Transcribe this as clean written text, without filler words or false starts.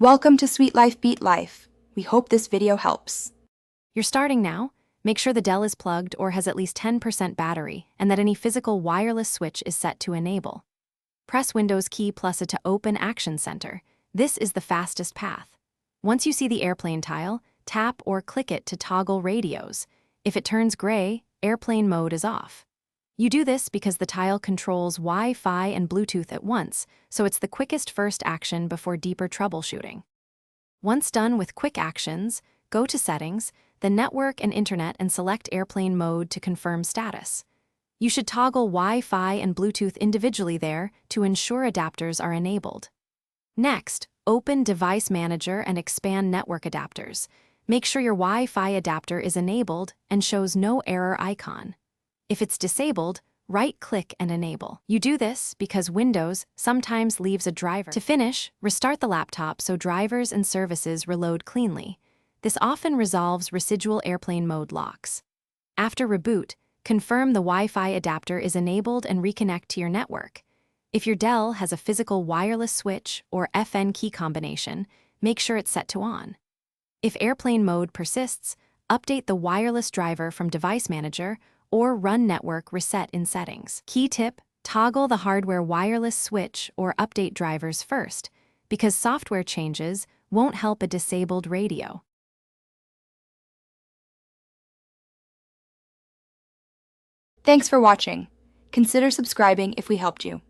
Welcome to Sweet Life Beat Life. We hope this video helps. You're starting now? Make sure the Dell is plugged or has at least 10% battery and that any physical wireless switch is set to enable. Press Windows key plus it to open Action Center. This is the fastest path. Once you see the airplane tile, tap or click it to toggle radios. If it turns gray, airplane mode is off. You do this because the tile controls Wi-Fi and Bluetooth at once, so it's the quickest first action before deeper troubleshooting. Once done with quick actions, go to Settings, then Network and Internet and select Airplane Mode to confirm status. You should toggle Wi-Fi and Bluetooth individually there to ensure adapters are enabled. Next, open Device Manager and expand Network Adapters. Make sure your Wi-Fi adapter is enabled and shows no error icon. If it's disabled, right-click and enable. You do this because Windows sometimes leaves a driver. To finish, restart the laptop so drivers and services reload cleanly. This often resolves residual airplane mode locks. After reboot, confirm the Wi-Fi adapter is enabled and reconnect to your network. If your Dell has a physical wireless switch or FN key combination, make sure it's set to on. If airplane mode persists, update the wireless driver from Device Manager or run Network Reset in Settings. Key tip: toggle the hardware wireless switch or update drivers first, because software changes won't help a disabled radio. Thanks for watching. Consider subscribing if we helped you.